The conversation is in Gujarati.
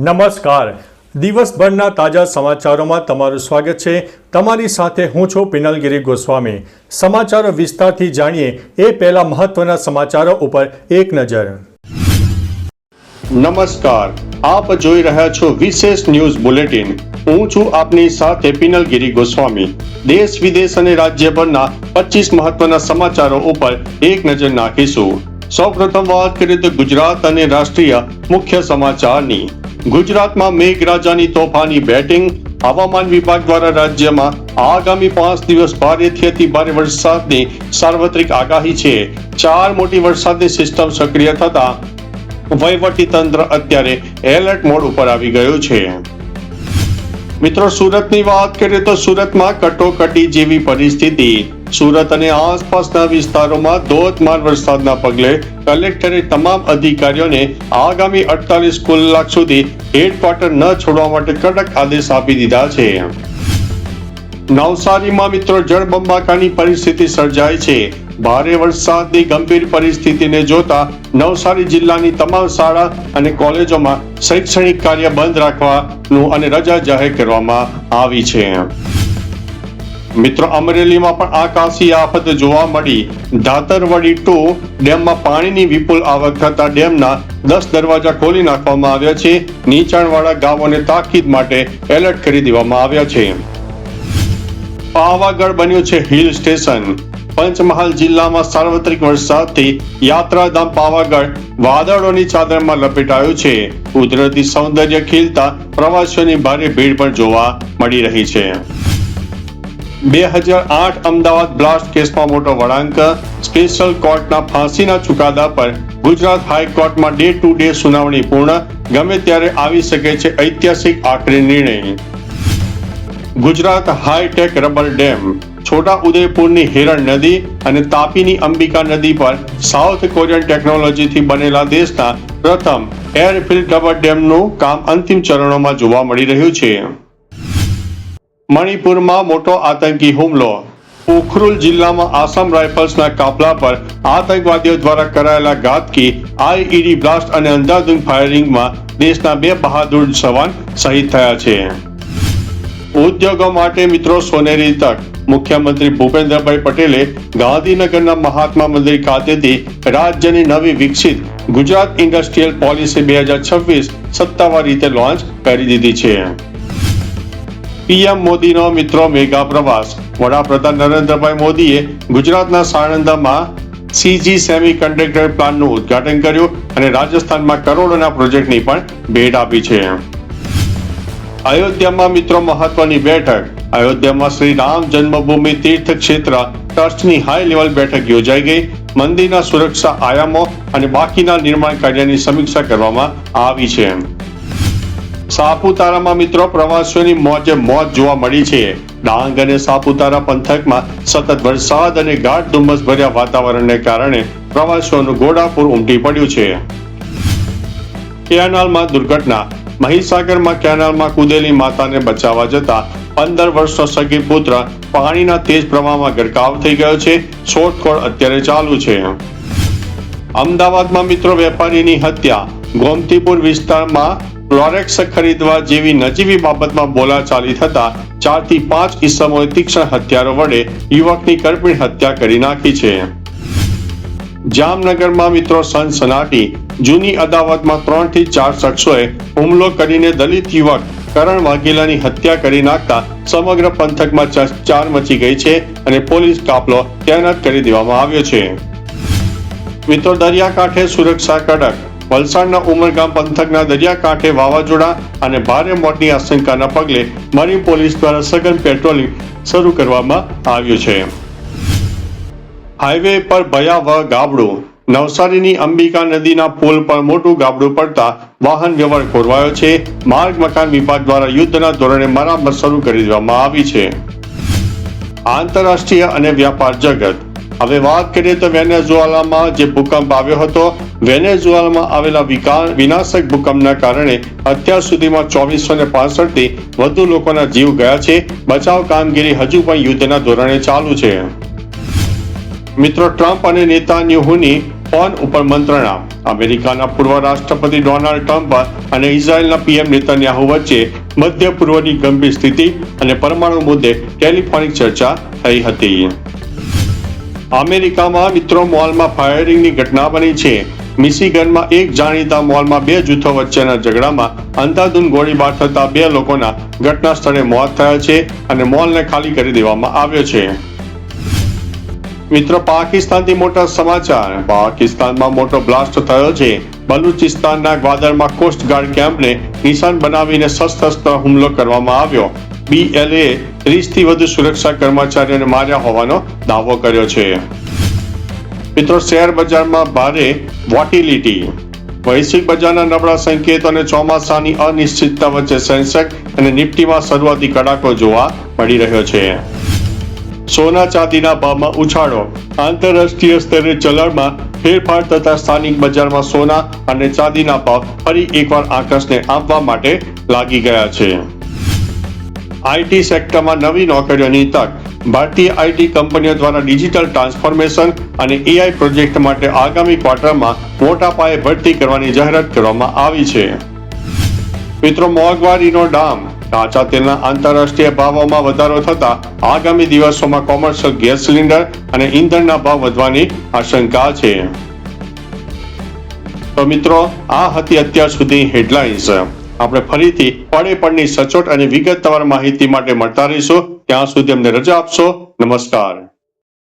નમસ્કાર. દિવસભરના તાજા સમાચારોમાં તમારું સ્વાગત છે. તમારી સાથે હું છું પિનલગીરી ગોસ્વામી. સમાચારો વિસ્તારથી જાણીએ એ પહેલા મહત્વના સમાચારો ઉપર એક નજર. નમસ્કાર, આપ જોઈ રહ્યા છો વિશેષ ન્યૂઝ બુલેટિન. હું છું આપની સાથે પિનલગીરી ગોસ્વામી. દેશ વિદેશ અને રાજ્યભરના 25 મહત્વના સમાચારો ઉપર એક નજર નાખીશું. સૌપ્રથમ વાત કરીએ તો ગુજરાત અને રાષ્ટ્રીય મુખ્ય સમાચારની. ગુજરાતમાં મેઘરાજાની તોફાની બેટિંગ. હવામાન વિભાગ દ્વારા રાજ્યમાં આગામી 5 દિવસ ભારેથી અતિ ભારે વરસાદની સાર્વત્રિક આગાહી છે. 4 મોટી વરસાદની સિસ્ટમ સક્રિય થતા વહીવટી તંત્ર અત્યારે એલર્ટ મોડ ઉપર આવી ગયું છે. મિત્રો, સુરતની વાત કરીએ તો સુરતમાં કટોકટી જેવી પરિસ્થિતિ. સુરત અને આસપાસના વિસ્તારોમાં ધોધમાર વરસાદના પગલે કલેક્ટરે તમામ અધિકારીઓને આગામી 48 કલાક સુધી હેડક્વાર્ટર ન છોડવા માટે કડક આદેશ આપી દીધા છે. નવસારીમાં મિત્રો જળબંબાકારની પરિસ્થિતિ સર્જાઈ છે. ભારે વરસાદની ગંભીર પરિસ્થિતિને જોતા નવસારી જિલ્લાની તમામ શાળા અને કોલેજોમાં શૈક્ષણિક કાર્ય બંધ રાખવાનું અને રજા જાહેર કરવામાં આવી છે. મિત્રો, અમરેલીમાં પણ આકાશી આફત જોવા મળી. ધાતરવડી 2 ડેમમાં પાણીની વિપુલ આવક થતા ડેમના 10 દરવાજા ખોલી નાખવામાં આવ્યા છે. નીચાણવાળા ગામોને તાકીદ માટે એલર્ટ કરી દેવામાં આવ્યા છે. પાવાગઢ બન્યું છે હિલ સ્ટેશન. પંચમહાલ જિલ્લામાં સાર્વત્રિક વરસાદથી યાત્રાધામ પાવાગઢ વાદળોની ચાદરમાં લપેટાયું છે. કુદરતી સૌંદર્ય ખીલતા પ્રવાસીઓની ભારે ભીડ પણ જોવા મળી રહી છે. 2008 અમદાવાદ બ્લાસ્ટ કેસમાં મોટો વળાંક. સ્પેશિયલ કોર્ટના ફાંસીના ચુકાદા પર ગુજરાત હાઈકોર્ટમાં ડે ટુ ડે સુનાવણી પૂર્ણ. ગમે ત્યારે આવી શકે છે ઐતિહાસિક આખરી નિર્ણય. Gujarat hi-tech rubber dam. છોટા ઉદેપુરની હિરણ નદી અને તાપીની અંબિકા નદી પર સાઉથ કોરિયન ટેકનોલોજીથી બનેલા દેશના પ્રથમ એરફિલ્ડ રબર ડેમનું કામ અંતિમ ચરણોમાં જોવા મળી રહ્યું છે. મણિપુરમાં મોટો આતંકી હુમલો. ઉખરુલ જિલ્લામાં આસામ રાઇફલ્સના કાફલા પર આતંકવાદીઓ દ્વારા કરાયેલા ઘાતકી આઈઈડી બ્લાસ્ટ અને અંધાધૂંધ ફાયરિંગમાં દેશના 2 બહાદુર જવાન શહીદ થયા છે. ઉદ્યોગો માટે મિત્રો સોનેરી તક. મુખ્યમંત્રી ભૂપેન્દ્રભાઈ પટેલે ગાંધીનગરના મહાત્મા મંદિર ખાતેથી રાજ્યની નવી વિકસિત ગુજરાત ઇન્ડસ્ટ્રીયલ પોલિસી 2026 સત્તાવાર રીતે લોન્ચ કરી દીધી છે. પીએમ મોદીનો મિત્રો મેગા પ્રવાસ. વડાપ્રધાન નરેન્દ્રભાઈ મોદીએ ગુજરાતના સાણંદમાં સીજી સેમી કન્ડક્ટર પ્લાન્ટનું ઉદ્ઘાટન કર્યું અને રાજસ્થાનમાં કરોડોના પ્રોજેક્ટની પણ ભેટ આપી છે. અયોધ્યામાં મિત્રો મહત્વની બેઠક. અયોધ્યામાં શ્રી રામ જન્મભૂમિ તીર્થ ક્ષેત્ર ટ્રસ્ટની હાઈ લેવલ બેઠક યોજાઈ ગઈ. મંદિરના સુરક્ષા આયામો અને બાકીના નિર્માણ કાર્યની સમીક્ષા કરવામાં આવી છે. સાપુતારામાં મિત્રો પ્રવાસીઓની મોજે મોજ જોવા મળી છે. ડાંગ અને સાપુતારા પંથકમાં સતત વરસાદ અને ગાઢ ધુમ્મસ ભર્યા વાતાવરણને કારણે પ્રવાસીઓનું ઘોડાપુર ઉમટી પડ્યું છે. કેનાલમાં દુર્ઘટના. મહીસાગરમાં કેનાલમાં કૂદેલી માતાને બચાવવા જતા 15 વર્ષનો સગીર પુત્ર પાણીના તેજ પ્રવાહમાં ગરકાવ થઈ ગયો છે. શોધખોળ અત્યારે ચાલુ છે. અમદાવાદમાં મિત્રો વેપારીની હત્યા. ગોમતીપુર વિસ્તારમાં ક્લોરેક્સ ખરીદવા જેવી નજીવી બાબતમાં બોલાચાલી થતા 4 થી 5 ઈસમોએ તીક્ષ્ણ હથિયારો વડે યુવકની કરપીણ હત્યા કરી નાખી છે. જામનગરમાં મિત્રો સનસનાટી. જૂની અદાવતમાં 3 થી 4 શખ્સોએ હુમલો કરીને દલિત યુવક કરણ વાઘેલાની હત્યા કરી નાખતા સમગ્ર પંથકમાં ચકચાર મચી ગઈ છે અને પોલીસ કાફલો તૈનાત કરી દેવામાં આવ્યો છે. મિત્રો, દરિયાકાંઠે સુરક્ષા કડક. વલસાડના ઉમરગામ પંથકના દરિયાકાંઠે વાવાઝોડા અને ભારે મોતની આશંકાના પગલે મરીન પોલીસ દ્વારા સઘન પેટ્રોલિંગ શરૂ કરવામાં આવ્યું છે. હાઈવે પર ભયાવહ ગાબડું. નવસારીની અંબિકા નદીના પુલ પર મોટું ગાબડું પડતા વાહન વ્યવહાર ખોરવાયો છે. માર્ગ મકાન વિભાગ દ્વારા યુદ્ધના ધોરણે મરામત શરૂ કરી દેવામાં આવી છે. આંતરરાષ્ટ્રીય અને વ્યાપાર જગત. હવે વાત કરીએ તો વેનેઝુએલામાં જે ભૂકંપ આવ્યો હતો. વેનેઝુએલામાં આવેલા વિનાશક ભૂકંપના કારણે અત્યાર સુધીમાં 2465 થી વધુ લોકોના જીવ ગયા છે. બચાવ કામગીરી હજુ પણ યુદ્ધના ધોરણે ચાલુ છે. મિત્રો, ટ્રમ્પ અને નેતાન્યાહુની ફોન ઉપર મંત્રણા. અમેરિકાના પૂર્વ રાષ્ટ્રપતિ ડોનાલ્ડ ટ્રમ્પ અને ઇઝરાયેલના પીએમ નેતન્યાહુ વચ્ચે મધ્ય પૂર્વની ગંભીર સ્થિતિ અને પરમાણુ મુદ્દે ટેલિફોનિક ચર્ચા થઈ હતી. અમેરિકામાં મિત્રો મોલમાં ફાયરિંગની ઘટના બની છે. મિશિગનમાં એક જાણીતા મોલમાં બે જૂથો વચ્ચેના ઝઘડામાં અંધાધૂંધ ગોળીબાર થતા બે લોકોના ઘટના સ્થળે મોત થયા છે અને મોલને ખાલી કરી દેવામાં આવ્યો છે. મિત્રો, પાકિસ્તાનથી મોટા સમાચાર. પાકિસ્તાનમાં મોટો બ્લાસ્ટ થયો છે. બલુચિસ્તાનના ગ્વાદરમાં કોસ્ટગાર્ડ કેમ્પને નિશાન બનાવીને સશસ્ત્ર હુમલો કરવામાં આવ્યો. BLA 30થી વધુ સુરક્ષા કર્મચારીઓને માર્યા હોવાનો દાવો કર્યો છે. મિત્રો, શેર બજારમાં ભારે વોટિલિટી. વૈશ્વિક બજારના નબળા સંકેતો અને ચોમાસાની અનિશ્ચિતતા વચ્ચે સેન્સેક્સ અને નિફ્ટીમાં શરૂઆતી કડાકો જોવા મળી રહ્યો છે. સોના ચાંદીના ભાવમાં ઉછાળો. આંતરરાષ્ટ્રીય સ્તરે ચલણમાં ફેરફાર થતા સ્થાનિક બજારમાં સોના અને ચાંદીના ભાવ ફરી એકવાર આકાશને આંબવા માટે લાગી ગયા છે. IT સેક્ટરમાં નવી નોકરીઓની તક. ભારતીય IT કંપનીઓ દ્વારા ડિજિટલ ટ્રાન્સફોર્મેશન અને AI પ્રોજેક્ટ માટે આગામી ક્વાર્ટરમાં મોટા પાયે ભરતી કરવાની જાહેરાત કરવામાં આવી છે. મિત્રો, મોંઘવારીનો ડામ. કાચા તેલના આંતરરાષ્ટ્રીય ભાવોમાં વધારો થતા આગામી દિવસોમાં કોમર્શિયલ ગેસ સિલિન્ડર અને ઈંધણના ભાવ વધવાની આશંકા છે. તો મિત્રો, આ હતી અત્યાર સુધીની હેડલાઇન્સ. આપણે ફરીથી પડે પડની સચોટ અને વિગતવાર માહિતી માટે મળતા રહીશું. ત્યાં સુધી અમને રજા આપશો. નમસ્કાર.